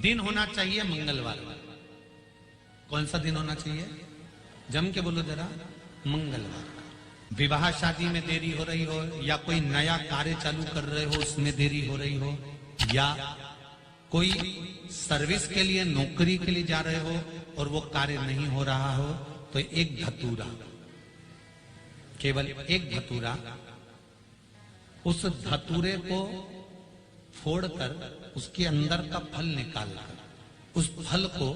दिन होना चाहिए मंगलवार। कौन सा दिन होना चाहिए? जम के बोलो जरा। मंगलवार का। विवाह शादी में देरी हो रही हो, या कोई नया कार्य चालू कर रहे हो उसमें देरी हो रही हो, या कोई सर्विस के लिए नौकरी के लिए जा रहे हो और वो कार्य नहीं हो रहा हो, तो एक धतूरा, केवल एक धतूरा, उस धतूरे को फोड़कर उसके अंदर का फल निकालकर उस फल को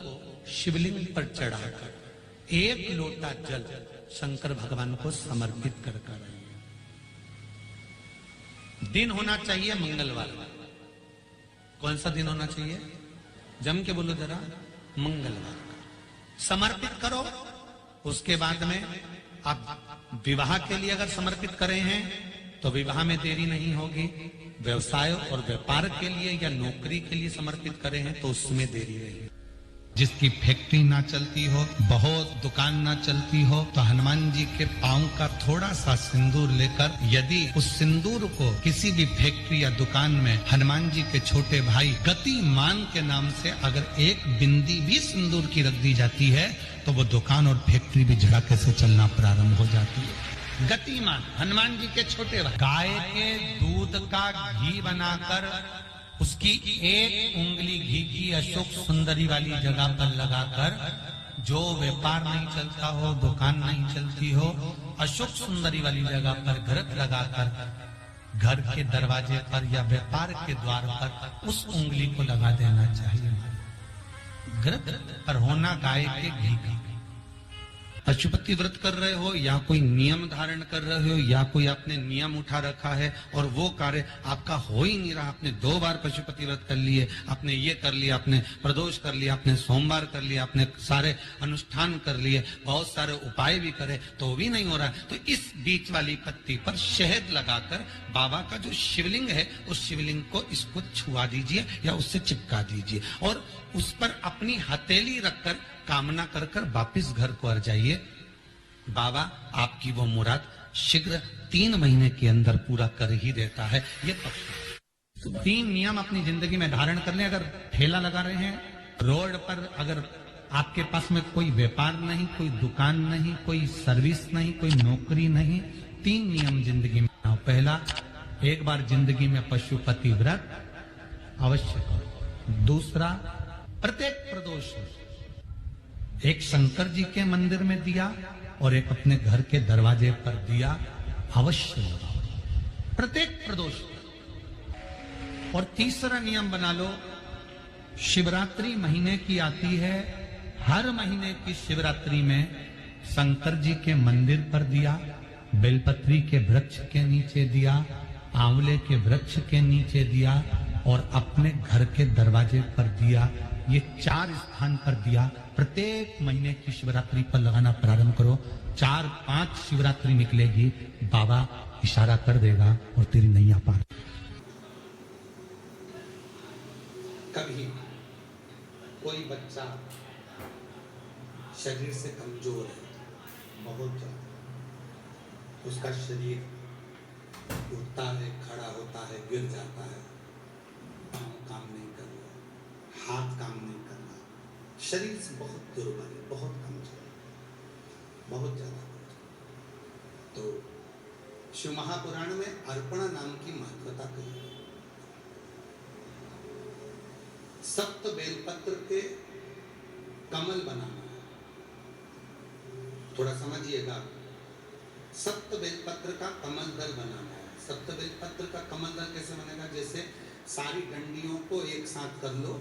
शिवलिंग पर चढ़ाकर एक लोटा जल शंकर भगवान को समर्पित कर कर। दिन होना चाहिए मंगलवार। कौन सा दिन होना चाहिए? जम के बोलो जरा। मंगलवार का समर्पित करो। उसके बाद में आप विवाह के लिए अगर समर्पित करें हैं तो विवाह में देरी नहीं होगी। व्यवसाय और व्यापार के लिए या नौकरी के लिए समर्पित करें हैं तो उसमें देरी रहेगी। जिसकी फैक्ट्री ना चलती हो, बहुत दुकान ना चलती हो, तो हनुमान जी के पांव का थोड़ा सा सिंदूर लेकर यदि उस सिंदूर को किसी भी फैक्ट्री या दुकान में हनुमान जी के छोटे भाई गतिमान के नाम से अगर एक बिंदी भी सिंदूर की रख दी जाती है तो वो दुकान और फैक्ट्री भी झड़के से चलना प्रारंभ हो जाती है। गतिमान हनुमान जी के छोटे भाई। गाय के दूध का घी बनाकर उसकी एक उंगली घी की अशोक सुंदरी वाली जगह पर लगाकर, जो व्यापार नहीं चलता हो, दुकान नहीं चलती हो, अशोक सुंदरी वाली जगह पर घृत लगाकर घर के दरवाजे पर या व्यापार के द्वार पर उस उंगली को लगा देना चाहिए। घृत पर होना गाय के घी का। पशुपति व्रत कर रहे हो या कोई नियम धारण कर रहे हो या कोई आपने नियम उठा रखा है और वो कार्य आपका हो ही नहीं रहा, आपने 2 बार पशुपति व्रत कर लिए, आपने ये कर लिया, आपने प्रदोष कर लिया, आपने सोमवार कर लिया, आपने सारे अनुष्ठान कर लिए, बहुत सारे उपाय भी करे तो भी नहीं हो रहा है, तो इस बीच वाली पत्ती पर शहद लगाकर बाबा का जो शिवलिंग है उस शिवलिंग को इसको छुआ दीजिए या उससे चिपका दीजिए और उस पर अपनी हथेली रखकर कामना कर कर वापिस घर को आ जाइए। बाबा आपकी वो मुराद शीघ्र 3 महीने के अंदर पूरा कर ही देता है। ये पक्ष। तो 3 नियम अपनी जिंदगी में धारण कर लें। अगर ठेला लगा रहे हैं रोड पर, अगर आपके पास में कोई व्यापार नहीं, कोई दुकान नहीं, कोई सर्विस नहीं, कोई नौकरी नहीं, 3 नियम जिंदगी में। पहला, एक बार जिंदगी में पशुपति व्रत अवश्य करो। दूसरा, प्रत्येक प्रदोष एक शंकर जी के मंदिर में दिया और एक अपने घर के दरवाजे पर दिया अवश्य लगाओ, प्रत्येक प्रदोष। और तीसरा नियम बना लो, शिवरात्रि महीने की आती है, हर महीने की शिवरात्रि में शंकर जी के मंदिर पर दिया, बेलपत्री के वृक्ष के नीचे दिया, आंवले के वृक्ष के नीचे दिया और अपने घर के दरवाजे पर दिया। ये 4 स्थान पर दिया। प्रत्येक महीने की शिवरात्रि पर लगाना प्रारंभ करो। 4-5 शिवरात्रि निकलेगी, बाबा इशारा कर देगा और तेरी नैया पार। कभी कोई बच्चा शरीर से कमजोर है, बहुत ज्यादा, उसका शरीर उठता है, खड़ा होता है, गिर जाता है, काम नहीं कर रहा, हाथ काम नहीं कर रहा, शरीर से बहुत दुर्बल है, बहुत कमजोर है, बहुत ज्यादा। तो शिव महापुराण में अर्पणा नाम की महत्वता कही है। 7 बेलपत्र के कमल बनाना, थोड़ा समझिएगा। 7 बेलपत्र का कमल दल बनाना है। 7 बेलपत्र का कमल दल कैसे बनेगा? जैसे सारी डंडियों को एक साथ कर लो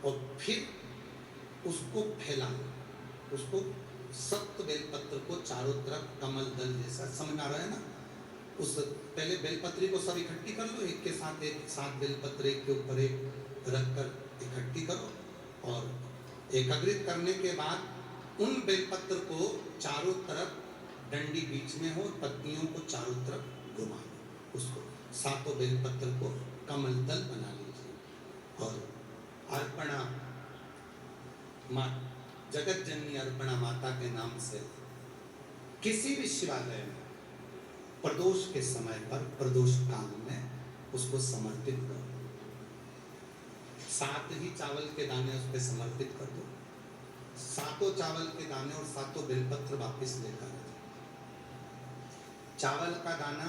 और फिर उसको फैला लो, उसको 7 बेलपत्र को चारों तरफ कमल दल जैसा, समझ आ रहा है ना? उस पहले बेलपत्री को सब इकट्ठी कर लो, एक के साथ एक, 7 बेलपत्र एक के ऊपर एक रखकर इकट्ठी करो और एकाग्रित करने के बाद उन बेलपत्र को चारों तरफ, डंडी बीच में हो, पत्तियों को चारों तरफ घुमा लो, उसको 7 बेलपत्र को कमल दल बना लीजिए और अर्पणा माँ जगत जननी अर्पणा माता के नाम से किसी भी शिवालय में प्रदोष के समय पर, प्रदोष काल में उसको समर्पित करो। 7 ही चावल के दाने उस पर समर्पित कर दो, 7 चावल के दाने और 7 बेलपत्र वापस लेकर आ जाओ। चावल का दाना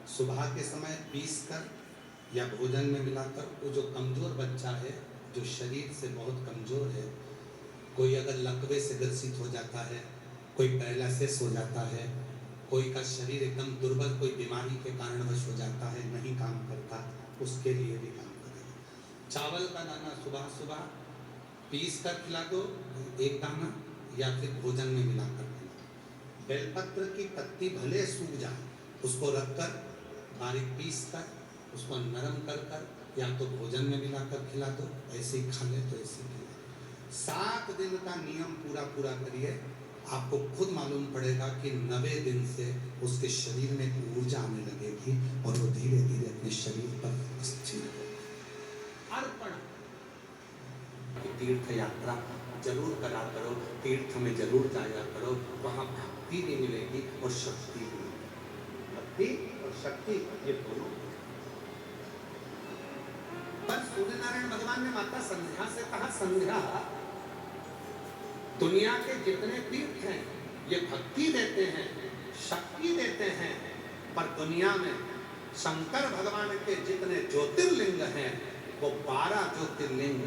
सुबह के समय पीस कर या भोजन में मिलाकर, वो जो कमजोर बच्चा है, जो शरीर से बहुत कमजोर है, कोई अगर लकवे से ग्रसित हो जाता है, कोई पैरालिसिस हो जाता है, कोई का शरीर एकदम दुर्बल, कोई बीमारी के कारणवश हो जाता है, नहीं काम करता, उसके लिए भी काम करेगा। चावल का दाना सुबह सुबह पीस कर खिला दो, एक दाना, या फिर भोजन में मिलाकर खिला। बेलपत्र की पत्ती भले सूख जाए, उसको रखकर बारीक पीस कर उसको नरम कर कर या तो भोजन में मिलाकर खिला दो, ऐसे ही खा ले तो ऐसे ही खिला। 7 दिन का नियम पूरा पूरा करिए, आपको खुद मालूम पड़ेगा कि 90 दिन से उसके शरीर में एक ऊर्जा आने लगेगी और वो धीरे धीरे अपने शरीर पर स्थिर होगा। अर्पण तीर्थ यात्रा जरूर करा करो, तीर्थ में जरूर जाया करो, वहां भक्ति भी मिलेगी और शक्ति भी मिलेगी। भक्ति और शक्ति ये दोनों। पर सूर्य नारायण भगवान ने माता संध्या से कहा, संध्या दुनिया के जितने तीर्थ हैं ये भक्ति देते हैं, शक्ति देते हैं, पर दुनिया में शंकर भगवान के जितने ज्योतिर्लिंग हैं वो 12 ज्योतिर्लिंग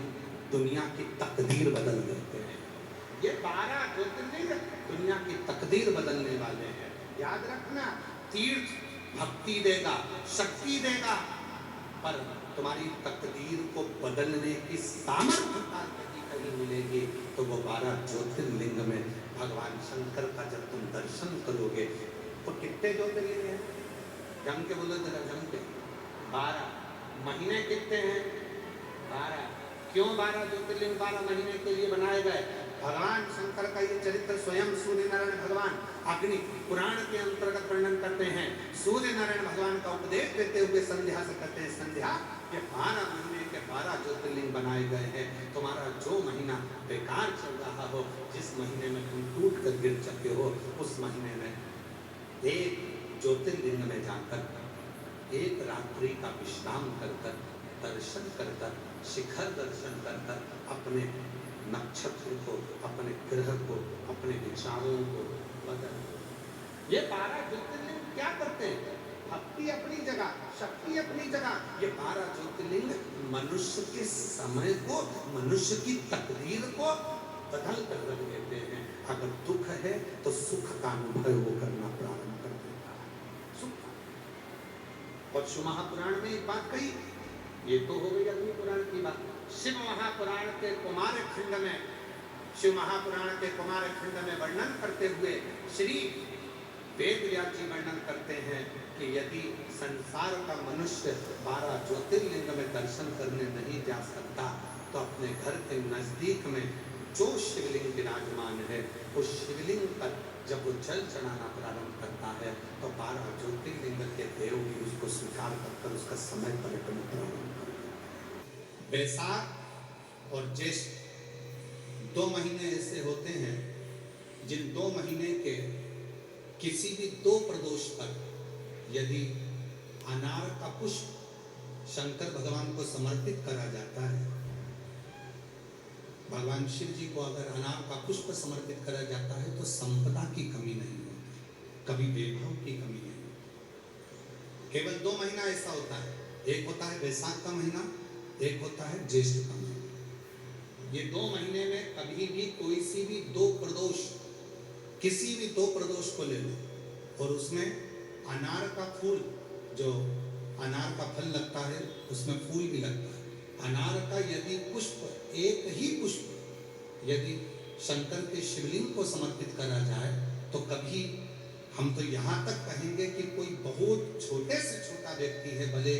दुनिया की तकदीर बदल देते हैं। ये 12 ज्योतिर्लिंग दुनिया की तकदीर बदलने वाले हैं। याद रखना, तीर्थ भक्ति देगा, शक्ति देगा, पर तुम्हारी तकदीर को बदलने की सामर्थ्य कहीं मिलेगी तो वो 12 ज्योतिर्लिंग में भगवान शंकर का जब तुम दर्शन करोगे तो कितने ज्योतिर्लिंग हैं? जम के बोलो जरा, जम के। 12 महीने कितने हैं? 12। क्यों 12 ज्योतिर्लिंग 12 महीने के लिए बनाए गए? भगवान शंकर का ये चरित्र स्वयं सूर्य नारायण भगवान अग्नि पुराण के अंतर्गत वर्णन करते हैं। सूर्य नारायण भगवान का उपदेश देते हुए संध्या से कहते हैं, संध्या ये 12 महीने के 12 ज्योतिर्लिंग बनाए गए हैं। तुम्हारा जो महीना बेकार चल रहा हो, जिस महीने में तुम टूट कर गिर चुके हो, उस महीने में एक ज्योतिर्लिंग में जाकर एक रात्रि का विश्राम कर कर, दर्शन कर कर, शिखर दर्शन कर कर, अपने नक्षत्र को, अपने ग्रह को, अपने विचारों को बदल। ये 12 ज्योतिर्लिंग क्या करते हैं? भक्ति अपनी जगह, शक्ति अपनी जगह। ये 12 ज्योतिर्लिंग मनुष्य के समय को, मनुष्य की तकदीर को बदल कर रख देते हैं। अगर दुख है तो सुख का अनुभव वो करना प्रारंभ कर देता है। सुख। और शिव महापुराण में एक बात कही, ये तो हो गई अग्नि पुराण की बात। शिव महापुराण के कुमार खंड में, शिव महापुराण के कुमार खंड में वर्णन करते हुए श्री वेदव्यास जी वर्णन करते हैं कि यदि संसार का मनुष्य 12 ज्योतिर्लिंग में दर्शन करने नहीं जा सकता तो अपने घर के नजदीक में जो शिवलिंग विराजमान है, उस शिवलिंग पर जब वो जल चढ़ाना प्रारंभ करता है तो 12 ज्योतिर्लिंग के देव भी उसको स्वीकार कर उसका समय पर्यटन प्रारंभ करते हैं। वैशाख और ज्येष्ठ 2 महीने ऐसे होते हैं जिन 2 महीने के किसी भी 2 प्रदोष पर यदि अनार का पुष्प शंकर भगवान को समर्पित करा जाता है, भगवान शिव जी को अगर अनार का पुष्प समर्पित करा जाता है तो संपदा की कमी नहीं होती, कभी वैभव की कमी नहीं होती। केवल 2 महीना ऐसा होता है, एक होता है वैशाख का महीना, एक होता है ज्येष्ठ का महीना। ये 2 महीने में कभी भी कोई सी भी 2 प्रदोष, किसी भी 2 प्रदोष को ले लो और उसमें अनार का फूल, जो अनार का फल लगता है उसमें फूल भी लगता है, अनार का यदि पुष्प, एक ही पुष्प यदि शंकर के शिवलिंग को समर्पित करा जाए तो कभी, हम तो यहाँ तक कहेंगे कि कोई बहुत छोटे से छोटा व्यक्ति है, भले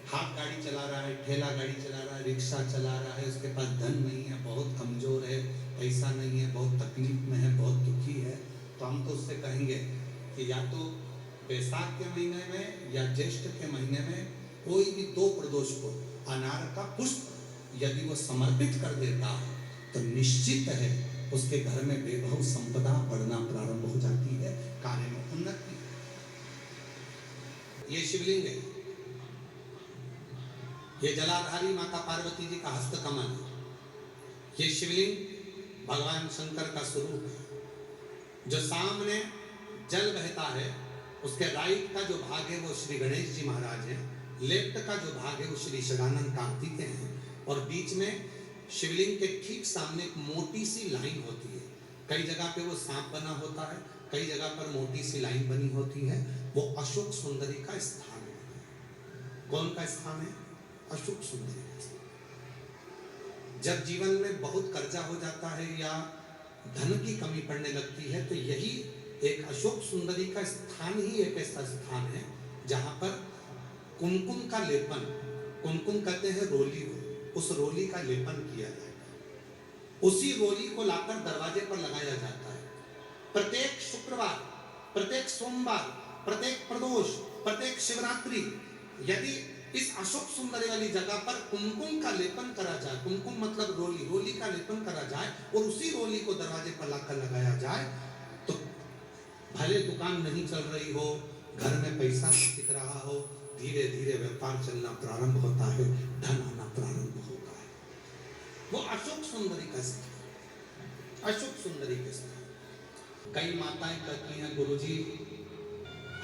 हाथ गाड़ी चला रहा है, ठेला गाड़ी चला रहा है, रिक्शा चला रहा है, उसके पास धन नहीं है, बहुत कमजोर है, पैसा नहीं है, बहुत तकलीफ में है, बहुत दुखी है, तो हम तो उससे कहेंगे कि या तो वैशाख के महीने में या ज्येष्ठ के महीने में कोई भी 2 प्रदोष को अनार का पुष्प यदि वो समर्पित कर देता है तो निश्चित है उसके घर में वैभव संपदा बढ़ना प्रारंभ हो जाती है, कार्य में उन्नति। ये शिवलिंग है, ये जलाधारी माता पार्वती जी का हस्त कमल है। ये शिवलिंग भगवान शंकर का स्वरूप है। जो सामने जल बहता है उसके राइट का जो भाग है वो श्री गणेश जी महाराज है, लेफ्ट का जो भाग है वो श्री सदानंद कार्तिकेय है, और बीच में शिवलिंग के ठीक सामने एक मोटी सी लाइन होती है। कई जगह पे वो सांप बना होता है, कई जगह पर मोटी सी लाइन बनी होती है। वो अशोक सुंदरी का स्थान है। कौन का स्थान है? अशोक सुंदरी का स्थान। जब जीवन में बहुत कर्जा हो जाता है या धन की कमी पड़ने लगती है तो यही एक अशोक सुंदरी का स्थान ही एक ऐसा स्थान है जहां पर कुमकुम का लेपन, कुमकुम कहते हैं रोली को, उस रोली का लेपन किया जाएगा। उसी रोली को लाकर दरवाजे पर लगाया जाता है। प्रत्येक शुक्रवार, प्रत्येक सोमवार, प्रत्येक प्रदोष, प्रत्येक शिवरात्रि यदि इस अशोक सुंदरी वाली जगह पर कुमकुम का लेपन करा जाए, कुमकुम मतलब रोली, रोली का लेपन करा जाए और उसी रोली को दरवाजे पर लाकर लगाया जाए तो भले दुकान नहीं चल रही हो, घर में पैसा दिख रहा हो, धीरे धीरे व्यापार चलना प्रारंभ होता है, धन आना प्रारंभ होता है। वो अशोक सुंदरी का स्थान, अशोक सुंदरी का स्थान। कई माताएं कहती हैं गुरुजी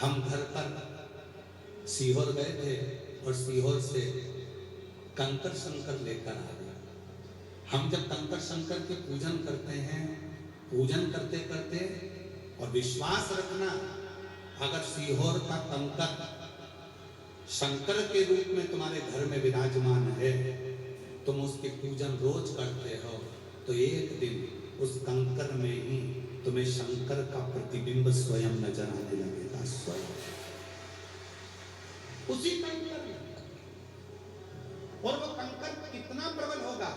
हम घर पर सीहोर गए थे और सीहोर से कंकर शंकर लेकर आ गए। हम जब कंकर शंकर के पूजन करते हैं, पूजन करते करते, और विश्वास रखना अगर सीहोर का कंकर शंकर के रूप में तुम्हारे घर में विराजमान है, तुम उसके पूजन रोज करते हो, तो एक दिन उस कंकर में ही तुम्हें शंकर का प्रतिबिंब स्वयं नजर आने लगेगा। स्वयं उसी कंकर में। और वो कंकर कितना प्रबल होगा?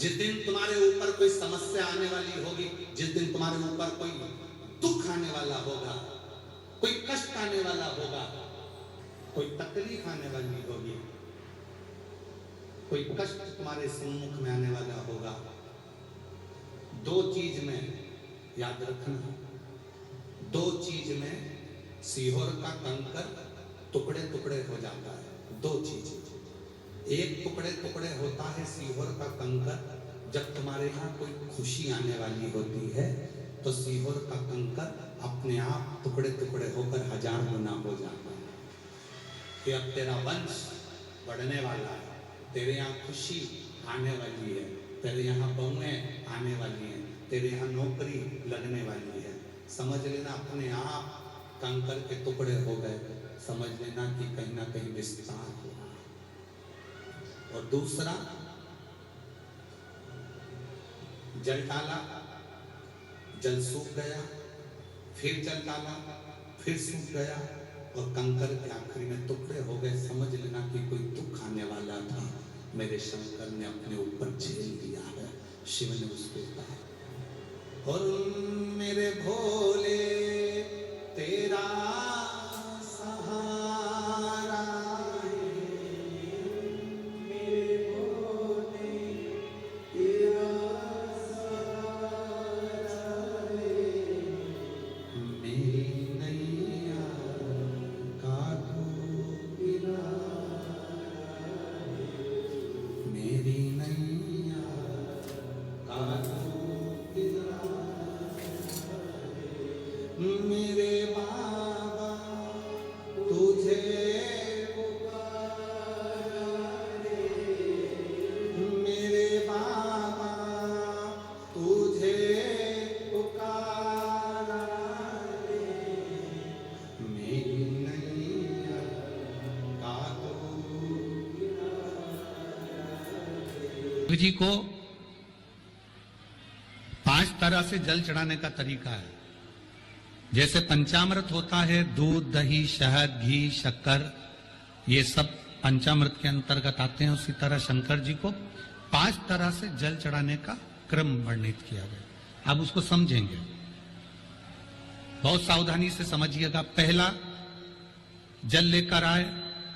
जिस दिन तुम्हारे ऊपर कोई समस्या आने वाली होगी, जिस दिन तुम्हारे ऊपर कोई दुख आने वाला होगा, कोई कष्ट आने वाला होगा, कोई तकलीफ आने वाली होगी, कोई कष्ट तुम्हारे सम्मुख में आने वाला होगा, दो चीज में याद रखना, दो चीज में सीहोर का कंकर टुकड़े टुकड़े हो जाता है। दो चीज, एक टुकड़े टुकड़े होता है सीहोर का कंकर जब तुम्हारे यहाँ कोई खुशी आने वाली होती है, तो सीहोर का कंकर अपने आप टुकड़े टुकड़े होकर 1000 गुना हो जाता है कि अब तेरा वंश बढ़ने वाला है, तेरे यहाँ खुशी आने वाली है, तेरे यहाँ बहुएं आने वाली हैं, तेरे यहाँ नौकरी लगने वाली है। समझ लेना अपने आप कंकर के टुकड़े हो गए, समझ लेना कि कहीं ना कहीं विस्तार हो रहा है। और दूसरा, जल डाला, जल सूख गया, फिर जल डाला, फिर सूख गया और कंकर के आखिरी में टुकड़े हो गए। समझ लेना कि कोई दुख आने वाला था, मेरे शंकर ने अपने ऊपर झेल लिया है। शिव ने उसको कहा, और मेरे भोले तेरा सहारा है, मेरे भोले तेरा सहारा है, मेरी नैया का तू किनारा है, मेरी नैया का तू किनारा है, मेरे बाबा तुझे पुकारा रे, मेरे बाबा तुझे पुकारा रे, मेरी नैया का तू किनारा। जी को 5 तरह से जल चढ़ाने का तरीका है। जैसे पंचामृत होता है, दूध, दही, शहद, घी, शक्कर, ये सब पंचामृत के अंतर्गत आते हैं, उसी तरह शंकर जी को 5 तरह से जल चढ़ाने का क्रम वर्णित किया गया। अब उसको समझेंगे, बहुत सावधानी से समझिएगा। पहला, जल लेकर आए,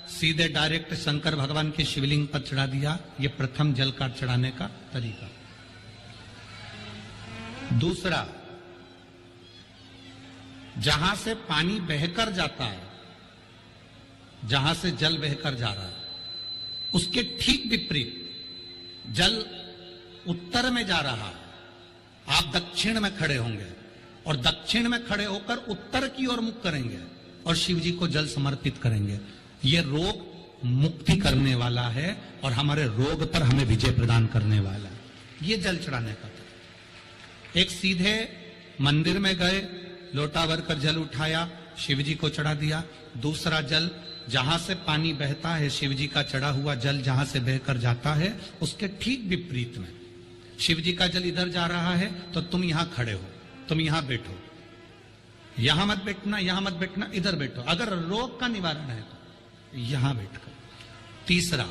सीधे डायरेक्ट शंकर भगवान के शिवलिंग पर चढ़ा दिया। ये प्रथम जल का चढ़ाने का तरीका। दूसरा, जहां से पानी बहकर जाता है जहां से जल बहकर जा रहा है, उसके ठीक विपरीत जल उत्तर में जा रहा है, आप दक्षिण में खड़े होंगे और दक्षिण में खड़े होकर उत्तर की ओर मुख करेंगे और शिव जी को जल समर्पित करेंगे। ये रोग मुक्ति करने वाला है और हमारे रोग पर हमें विजय प्रदान करने वाला है। ये जल चढ़ाने का था। एक सीधे मंदिर में गए, लोटा भर कर जल उठाया, शिव जी को चढ़ा दिया। दूसरा जल जहां से पानी बहता है, शिव जी का चढ़ा हुआ जल जहां से बहकर जाता है, उसके ठीक विपरीत में शिव जी का जल इधर जा रहा है तो तुम यहां खड़े हो, तुम यहां बैठो, यहां मत बैठना, यहां मत बैठना, इधर बैठो। अगर रोग का निवारण है तो यहां बैठकर। तीसरा,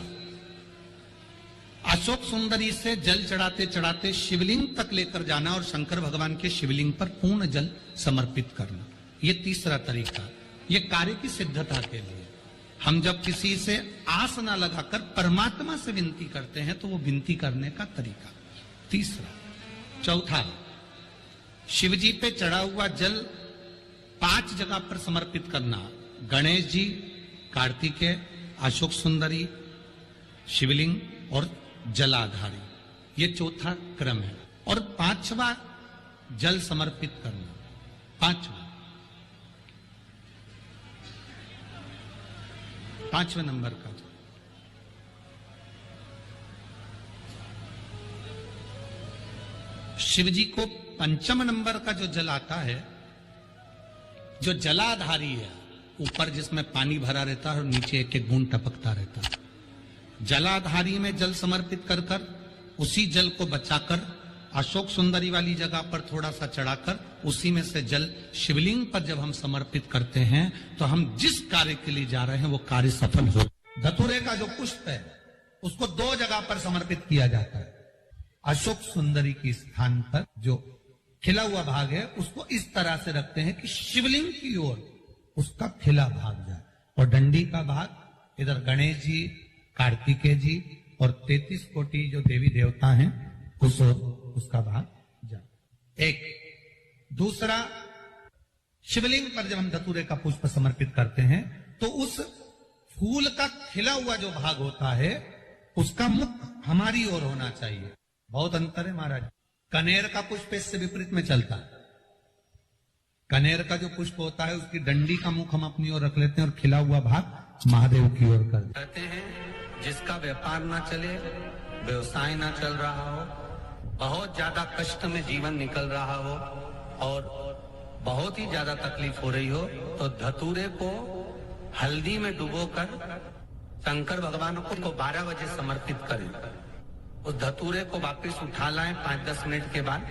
अशोक सुंदरी से जल चढ़ाते चढ़ाते शिवलिंग तक लेकर जाना और शंकर भगवान के शिवलिंग पर पूर्ण जल समर्पित करना। यह तीसरा तरीका, यह कार्य की सिद्धता के लिए। हम जब किसी से आस ना लगाकर परमात्मा से विनती करते हैं तो वो विनती करने का तरीका तीसरा। चौथा, शिव जी पे चढ़ा हुआ जल 5 जगह पर समर्पित करना। गणेश जी, कार्तिकेय, अशोक सुंदरी, शिवलिंग और जलाधारी, ये चौथा क्रम है। और 5वां जल समर्पित करना, 5वें नंबर का जल। शिव जी को 5वें नंबर का जो जल आता है, जो जलाधारी है, ऊपर जिसमें पानी भरा रहता है और नीचे एक एक बूंद टपकता रहता है, जलाधारी में जल समर्पित कर कर उसी जल को बचाकर अशोक सुंदरी वाली जगह पर थोड़ा सा चढ़ाकर उसी में से जल शिवलिंग पर जब हम समर्पित करते हैं तो हम जिस कार्य के लिए जा रहे हैं वो कार्य सफल हो। धतूरे का जो पुष्प है उसको 2 जगह पर समर्पित किया जाता है। अशोक सुंदरी के स्थान पर जो खिला हुआ भाग है उसको इस तरह से रखते हैं कि शिवलिंग की ओर उसका खिला भाग जाए और डंडी का भाग इधर गणेश जी, कार्तिकेय जी और 33 कोटि जो देवी देवता हैं उस ओर उसका भाग जाए। एक दूसरा, शिवलिंग पर जब हम धतूरे का पुष्प समर्पित करते हैं तो उस फूल का खिला हुआ जो भाग होता है उसका मुख हमारी ओर होना चाहिए। बहुत अंतर है महाराज। कनेर का पुष्प इससे विपरीत में चलता है। कनेर का जो पुष्प होता है उसकी डंडी का मुख हम अपनी ओर रख लेते हैं और खिला हुआ भाग महादेव की ओर कर देते हैं। जिसका व्यापार ना चले, व्यवसाय ना चल रहा हो, बहुत ज्यादा कष्ट में जीवन निकल रहा हो और बहुत ही ज्यादा तकलीफ हो रही हो, तो धतूरे को हल्दी में डुबोकर शंकर भगवान को 12 बजे समर्पित करें। उस धतूरे को वापस उठा लाएं 5-10 मिनट के बाद,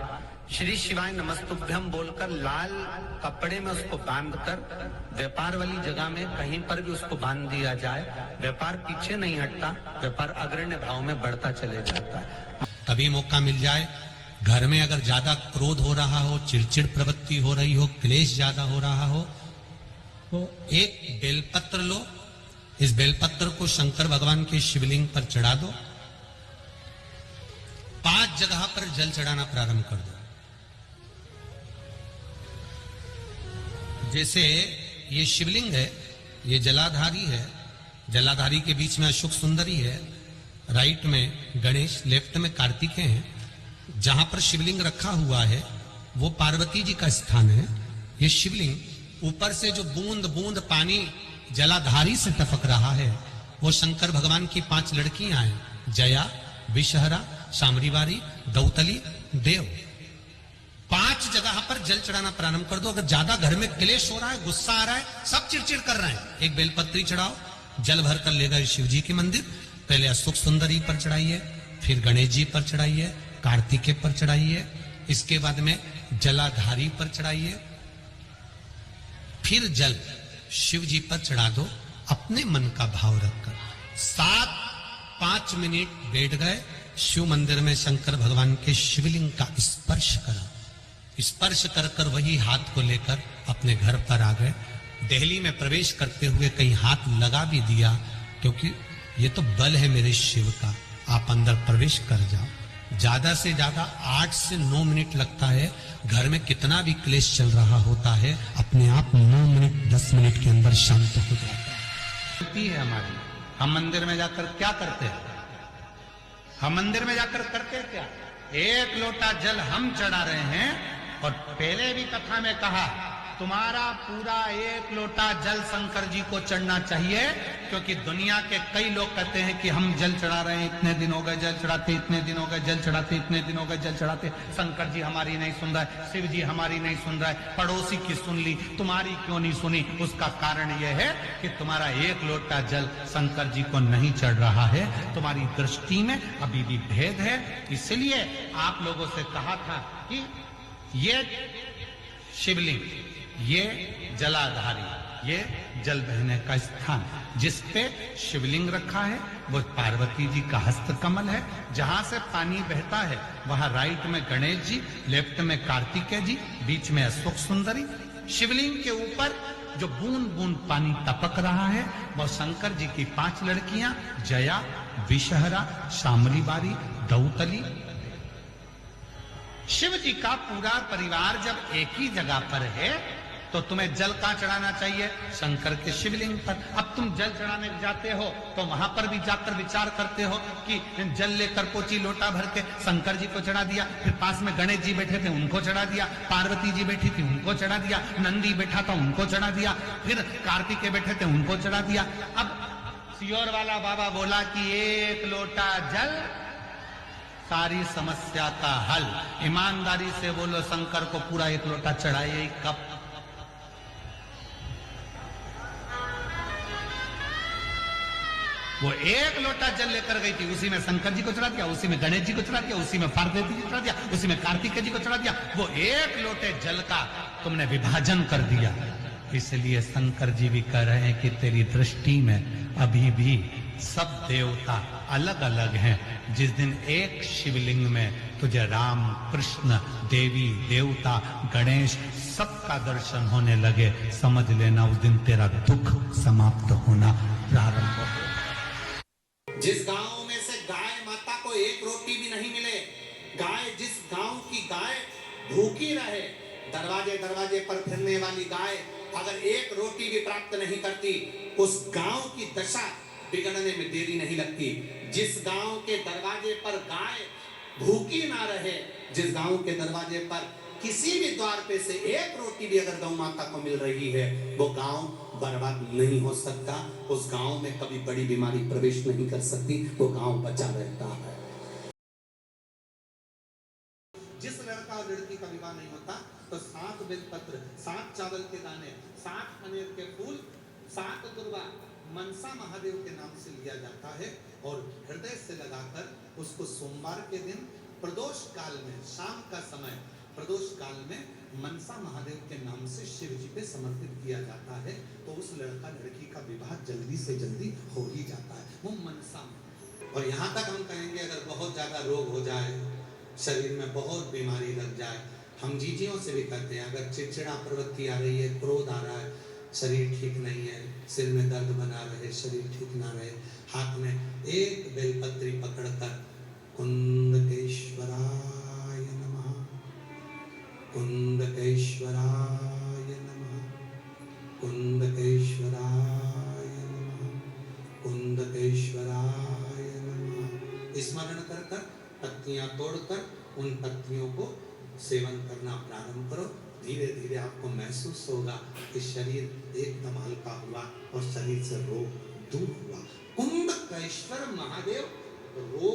श्री शिवाय नमस्तुभ्यम बोलकर लाल कपड़े में उसको बांधकर व्यापार वाली जगह में कहीं पर भी उसको बांध दिया जाए। व्यापार पीछे नहीं हटता, व्यापार अग्रण्य भाव में बढ़ता चले जाता है। कभी मौका मिल जाए, घर में अगर ज्यादा क्रोध हो रहा हो, चिड़चिड़ प्रवृत्ति हो रही हो, क्लेश ज्यादा हो रहा हो, तो एक बेलपत्र लो, इस बेलपत्र को शंकर भगवान के शिवलिंग पर चढ़ा दो, 5 जगह पर जल चढ़ाना प्रारंभ कर दो। जैसे ये शिवलिंग है, ये जलाधारी है, जलाधारी के बीच में अशोक सुंदरी है, राइट में गणेश, लेफ्ट में कार्तिकेय है। जहां पर शिवलिंग रखा हुआ है वो पार्वती जी का स्थान है। ये शिवलिंग ऊपर से जो बूंद बूंद पानी जलाधारी से टपक रहा है वो शंकर भगवान की 5 लड़कियां हैं, जया, विषहरा, सामरीवारी, दौतली, देव। 5 जगह पर जल चढ़ाना प्रारंभ कर दो। अगर ज्यादा घर में क्लेश हो रहा है, गुस्सा आ रहा है, सब चिड़चिड़ कर रहे हैं, एक बेलपत्री चढ़ाओ, जल भर कर ले गए शिव जी के मंदिर। पहले अशोक सुंदरी पर चढ़ाइए, फिर गणेश जी पर चढ़ाइए, कार्तिकेय पर चढ़ाइए, इसके बाद में जलाधारी पर चढ़ाइए, फिर जल शिव जी पर चढ़ा दो अपने मन का भाव रखकर। 5 मिनट बैठ गए, शिव मंदिर में शंकर भगवान के शिवलिंग का स्पर्श करा, स्पर्श कर कर वही हाथ को लेकर अपने घर पर आ गए। दिल्ली में प्रवेश करते हुए कहीं हाथ लगा भी दिया, क्योंकि ये तो बल है मेरे शिव का, आप अंदर प्रवेश कर जाओ। ज्यादा से ज्यादा 8 से 9 मिनट लगता है। घर में कितना भी क्लेश चल रहा होता है, अपने आप 9 मिनट 10 मिनट के अंदर शांत हो जाता है। गलती है हमारी। हम मंदिर में जाकर क्या करते हैं? हम मंदिर में जाकर करते क्या? एक लोटा जल हम चढ़ा रहे हैं। और पहले भी कथा में कहा, तुम्हारा पूरा एक लोटा जल शंकर जी को चढ़ना चाहिए, क्योंकि दुनिया के कई लोग कहते हैं कि हम जल चढ़ा रहे हैं, इतने दिन हो गए जल चढ़ाते, इतने दिन हो गए जल चढ़ाते, इतने दिन हो गए जल चढ़ाते, शंकर जी हमारी नहीं सुन रहा है, शिव जी हमारी नहीं सुन रहा है, पड़ोसी की सुन ली, तुम्हारी क्यों नहीं सुनी? उसका कारण यह है कि तुम्हारा एक लोटा जल शंकर जी को नहीं चढ़ रहा है, तुम्हारी दृष्टि में अभी भी भेद है। इसलिए आप लोगों से कहा था कि ये शिवलिंग, ये जलाधारी, ये जल बहने का स्थान, जिस पे शिवलिंग रखा है वो पार्वती जी का हस्त कमल है। जहां से पानी बहता है वहां राइट में गणेश जी, लेफ्ट में कार्तिकेय जी, बीच में अशोक सुंदरी। शिवलिंग के ऊपर जो बूंद बूंद पानी टपक रहा है वो शंकर जी की 5 लड़कियां, जया, विषहरा, शामली बारी, दौतली। शिव जी का पूरा परिवार जब एक ही जगह पर है तो तुम्हें जल कहां चढ़ाना चाहिए? शंकर के शिवलिंग पर। अब तुम जल चढ़ाने जाते हो तो वहां पर भी जाकर विचार करते हो कि जल लेकर पोची लोटा भर के शंकर जी को चढ़ा दिया, फिर पास में गणेश जी बैठे थे उनको चढ़ा दिया, पार्वती जी बैठी थी उनको चढ़ा दिया, नंदी बैठा था उनको चढ़ा दिया, फिर कार्तिकेय बैठे थे उनको चढ़ा दिया। अब सियोर वाला बाबा बोला कि एक लोटा जल सारी समस्या का हल। ईमानदारी से बोलो, शंकर को पूरा एक लोटा चढ़ाइए कब? वो एक लोटा जल लेकर गई थी, उसी में शंकर जी को चढ़ा दिया, उसी में गणेश जी को चढ़ा दिया, उसी में पार्वती जी को चढ़ा दिया, उसी में कार्तिकेय जी को चढ़ा दिया। वो एक लोटे जल का तुमने विभाजन कर दिया। इसलिए शंकर जी भी कह रहे हैं कि तेरी दृष्टि में अभी भी सब देवता अलग अलग हैं। जिस दिन एक शिवलिंग में तुझे राम, कृष्ण, देवी, देवता, गणेश सबका दर्शन होने लगे, समझ लेना उस दिन तेरा दुख समाप्त होना प्रारंभ हो। जिस गांव में से गाय माता को एक रोटी भी नहीं मिले, गाय, जिस गांव की गाय भूखी रहे, दरवाजे दरवाजे पर फिरने वाली गाय अगर एक रोटी भी प्राप्त नहीं करती, उस गांव की दशा बिगड़ने में देरी नहीं लगती। जिस गांव के दरवाजे पर गाय भूखी ना रहे, जिस गांव के दरवाजे पर किसी भी द्वार पे से एक रोटी भी अगर गौ माता को मिल रही है, वो गांव बर्बाद नहीं हो सकता। उस गांव में कभी बड़ी बीमारी प्रवेश नहीं कर सकती, वो गांव बचा रहता है। जिस लड़का और लड़की का विवाह नहीं होता तो 7 बेलपत्र, 7 चावल के दाने, 7 पनीर के फूल, 7 दुर्वा मनसा महादेव के नाम से लिया जाता है और हृदय से लगाकर उसको सोमवार के दिन प्रदोष काल में, शाम का समय प्रदोष काल में मनसा महादेव के नाम से शिव जी पे समर्पित किया जाता है। तो उस लड़का लड़की का विवाह जल्दी से जल्दी हो ही जाता है, वो मनसा में। और यहाँ तक हम कहेंगे अगर बहुत ज्यादा रोग हो जाए, शरीर में बहुत बीमारी लग जाए, हम जीजियों से भी कहते हैं अगर चिड़चिड़ा प्रवृत्ति आ रही है, क्रोध आ रहा है, शरीर ठीक नहीं है, सिर में दर्द बना रहे, शरीर ठीक ना रहे, हाथ में एक बेलपत्री पकड़कर कुंदकेश्वराय नमः, कुंदकेश्वराय नमः, कुंदकेश्वराय नमः, कुंदकेश्वराय नमः स्मरण कर कर पत्तियां तोड़कर उन पत्तियों को सेवन करना प्रारंभ करो। धीरे धीरे आपको महसूस होगा कि शरीर एकदम हल्का हुआ और शरीर से रोग दूर हुआ। कुंदकेश्वर महादेव रोग